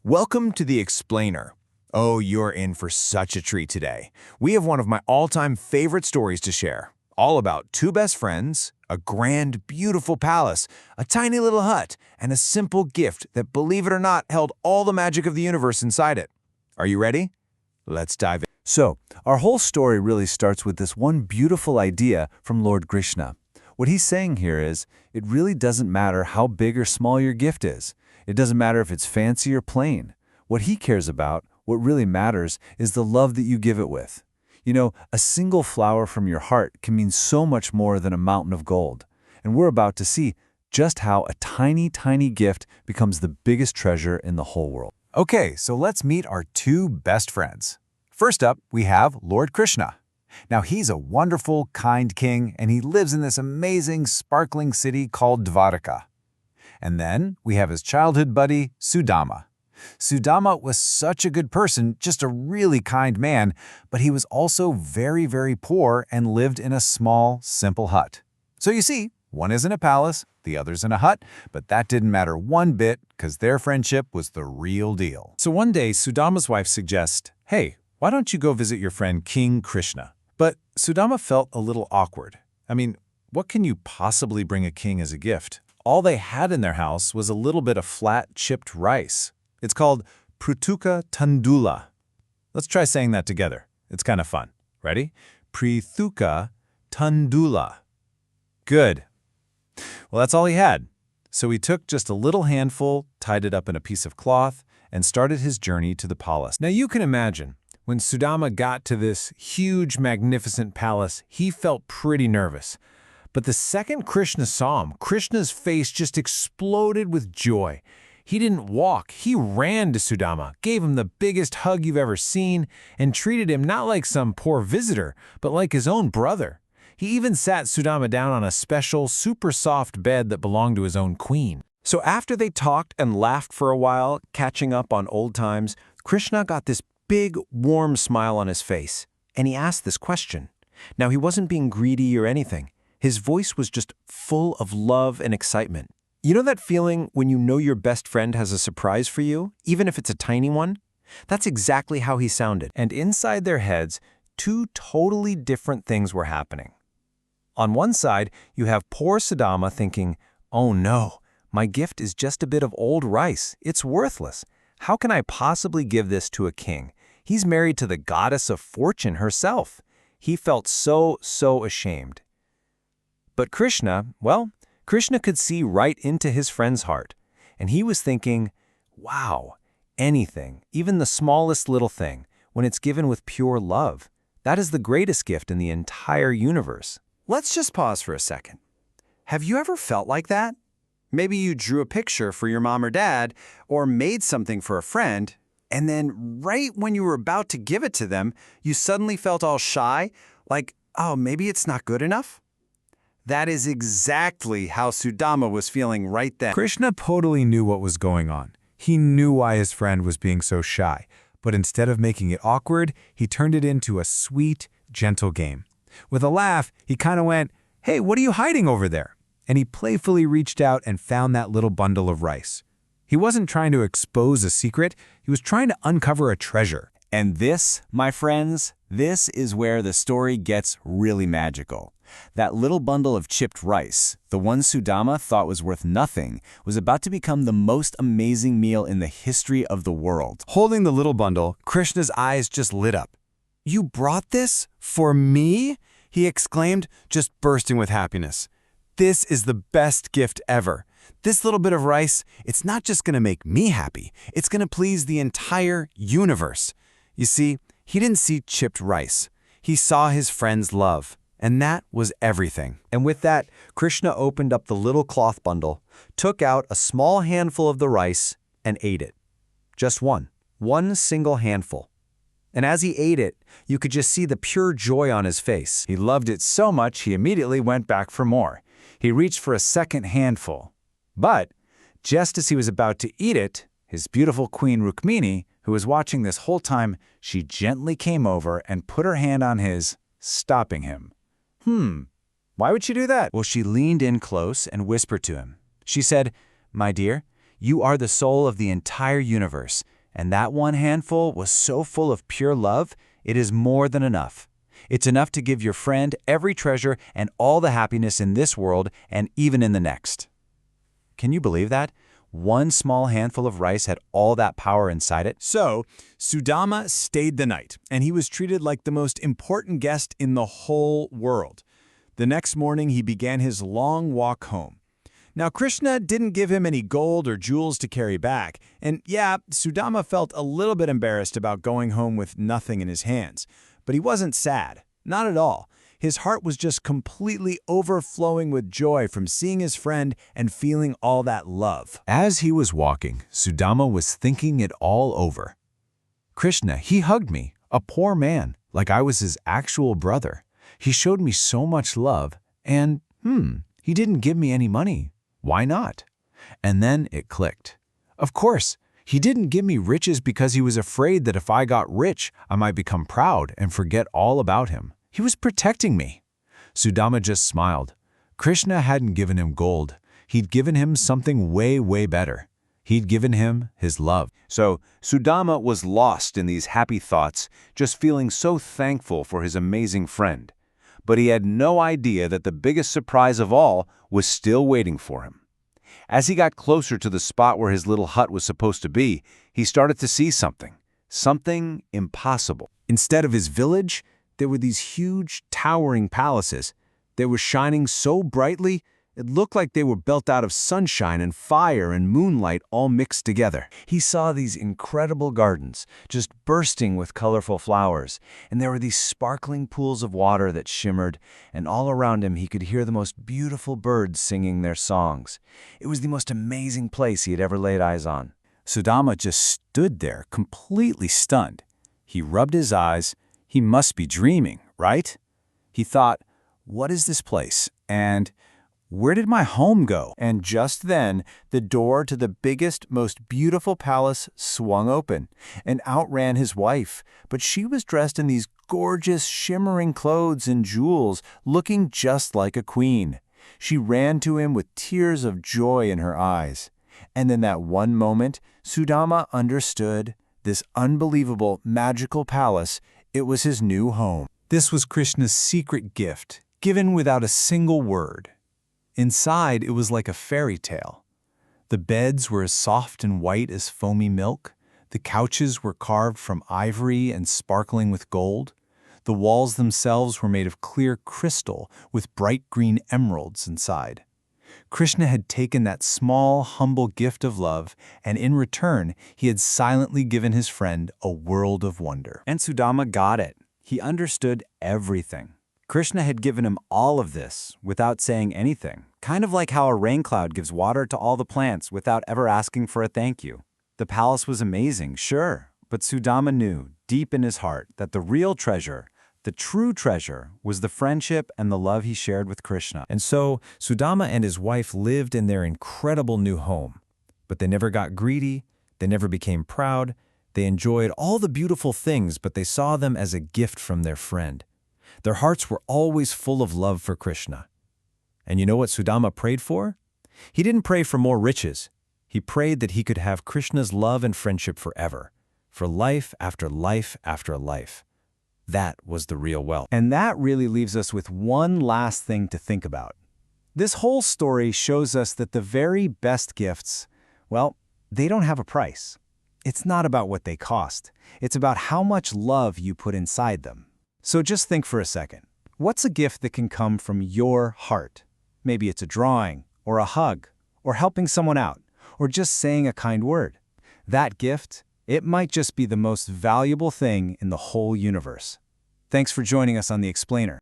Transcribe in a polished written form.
Welcome to The Explainer. Oh, you're in for such a treat today. We have one of my all-time favorite stories to share, all about two best friends, a grand, beautiful palace, a tiny little hut, and a simple gift that, believe it or not, held all the magic of the universe inside it. Are you ready? Let's dive in. So, our whole story really starts with this one beautiful idea from Lord Krishna. What he's saying here is, it really doesn't matter how big or small your gift is. It doesn't matter if it's fancy or plain. What he cares about, what really matters, is the love that you give it with. You know, a single flower from your heart can mean so much more than a mountain of gold. And we're about to see just how a tiny, tiny gift becomes the biggest treasure in the whole world. Okay, so let's meet our two best friends. First up, we have Lord Krishna. Now, he's a wonderful, kind king, and he lives in this amazing, sparkling city called Dvaraka. And then we have his childhood buddy, Sudama. Sudama was such a good person, just a really kind man, but he was also very, very poor and lived in a small, simple hut. So you see, one is in a palace, the other's in a hut, but that didn't matter one bit because their friendship was the real deal. So one day, Sudama's wife suggests, hey, why don't you go visit your friend King Krishna? But Sudama felt a little awkward. I mean, what can you possibly bring a king as a gift? All they had in their house was a little bit of flat, chipped rice. It's called Prithuka Tandula. Let's try saying that together. It's kind of fun. Ready? Prithuka Tandula. Good. Well, that's all he had. So he took just a little handful, tied it up in a piece of cloth, and started his journey to the palace. Now you can imagine, when Sudama got to this huge, magnificent palace, he felt pretty nervous. But the second Krishna saw him, Krishna's face just exploded with joy. He didn't walk, he ran to Sudama, gave him the biggest hug you've ever seen, and treated him not like some poor visitor, but like his own brother. He even sat Sudama down on a special, super soft bed that belonged to his own queen. So after they talked and laughed for a while, catching up on old times, Krishna got this big, warm smile on his face, and he asked this question. Now, he wasn't being greedy or anything. His voice was just full of love and excitement. You know that feeling when you know your best friend has a surprise for you, even if it's a tiny one? That's exactly how he sounded. And inside their heads, two totally different things were happening. On one side, you have poor Sudama thinking, oh no, my gift is just a bit of old rice. It's worthless. How can I possibly give this to a king? He's married to the goddess of fortune herself. He felt so ashamed. But Krishna, well, Krishna could see right into his friend's heart, and he was thinking, wow, anything, even the smallest little thing, when it's given with pure love, that is the greatest gift in the entire universe. Let's just pause for a second. Have you ever felt like that? Maybe you drew a picture for your mom or dad, or made something for a friend, and then right when you were about to give it to them, you suddenly felt all shy, like, oh, maybe it's not good enough? That is exactly how Sudama was feeling right then. Krishna totally knew what was going on. He knew why his friend was being so shy, but instead of making it awkward, he turned it into a sweet, gentle game. With a laugh, he kind of went, hey, what are you hiding over there? And he playfully reached out and found that little bundle of rice. He wasn't trying to expose a secret, he was trying to uncover a treasure. And this, my friends, this is where the story gets really magical. That little bundle of chipped rice, the one Sudama thought was worth nothing, was about to become the most amazing meal in the history of the world. Holding the little bundle, Krishna's eyes just lit up. You brought this for me? He exclaimed, just bursting with happiness. This is the best gift ever. This little bit of rice, it's not just going to make me happy, it's going to please the entire universe. You see, he didn't see chipped rice. He saw his friend's love. And that was everything. And with that, Krishna opened up the little cloth bundle, took out a small handful of the rice, and ate it. Just one single handful. And as he ate it, you could just see the pure joy on his face. He loved it so much he immediately went back for more. He reached for a second handful. But just as he was about to eat it, his beautiful queen Rukmini, who was watching this whole time, she gently came over and put her hand on his, stopping him. Why would she do that? Well, she leaned in close and whispered to him. She said, my dear, you are the soul of the entire universe, And that one handful was so full of pure love, it is more than enough. It's enough to give your friend every treasure and all the happiness in this world and even in the next. Can you believe that? One small handful of rice had all that power inside it. So, Sudama stayed the night, and he was treated like the most important guest in the whole world. The next morning, he began his long walk home. Now, Krishna didn't give him any gold or jewels to carry back, and yeah, Sudama felt a little bit embarrassed about going home with nothing in his hands. But he wasn't sad, not at all. His heart was just completely overflowing with joy from seeing his friend and feeling all that love. As he was walking, Sudama was thinking it all over. Krishna, he hugged me, a poor man, like I was his actual brother. He showed me so much love, and, he didn't give me any money. Why not? And then it clicked. Of course, he didn't give me riches because he was afraid that if I got rich, I might become proud and forget all about him. He was protecting me. Sudama just smiled. Krishna hadn't given him gold. He'd given him something way, way better. He'd given him his love. So Sudama was lost in these happy thoughts, just feeling so thankful for his amazing friend. But he had no idea that the biggest surprise of all was still waiting for him. As he got closer to the spot where his little hut was supposed to be, he started to see something impossible. Instead of his village, there were these huge, towering palaces. They were shining so brightly, it looked like they were built out of sunshine and fire and moonlight all mixed together. He saw these incredible gardens, just bursting with colorful flowers, and there were these sparkling pools of water that shimmered, and all around him he could hear the most beautiful birds singing their songs. It was the most amazing place he had ever laid eyes on. Sudama just stood there, completely stunned. He rubbed his eyes. He must be dreaming, right? He thought, what is this place? And where did my home go? And just then, the door to the biggest, most beautiful palace swung open, and out ran his wife. But she was dressed in these gorgeous, shimmering clothes and jewels, looking just like a queen. She ran to him with tears of joy in her eyes. And in that one moment, Sudama understood this unbelievable, magical palace. It was his new home. This was Krishna's secret gift, given without a single word. Inside, it was like a fairy tale. The beds were as soft and white as foamy milk. The couches were carved from ivory and sparkling with gold. The walls themselves were made of clear crystal with bright green emeralds inside. Krishna had taken that small, humble gift of love, and in return, he had silently given his friend a world of wonder. And Sudama got it. He understood everything. Krishna had given him all of this without saying anything, kind of like how a rain cloud gives water to all the plants without ever asking for a thank you. The palace was amazing, sure, but Sudama knew, deep in his heart, that the real treasure, the true treasure, was the friendship and the love he shared with Krishna. And so, Sudama and his wife lived in their incredible new home. But they never got greedy, they never became proud, they enjoyed all the beautiful things, but they saw them as a gift from their friend. Their hearts were always full of love for Krishna. And you know what Sudama prayed for? He didn't pray for more riches. He prayed that he could have Krishna's love and friendship forever, for life after life after life. That was the real wealth. And that really leaves us with one last thing to think about. This whole story shows us that the very best gifts, well, they don't have a price. It's not about what they cost. It's about how much love you put inside them. So just think for a second. What's a gift that can come from your heart? Maybe it's a drawing, or a hug, or helping someone out, or just saying a kind word. That gift, it might just be the most valuable thing in the whole universe. Thanks for joining us on The Explainer.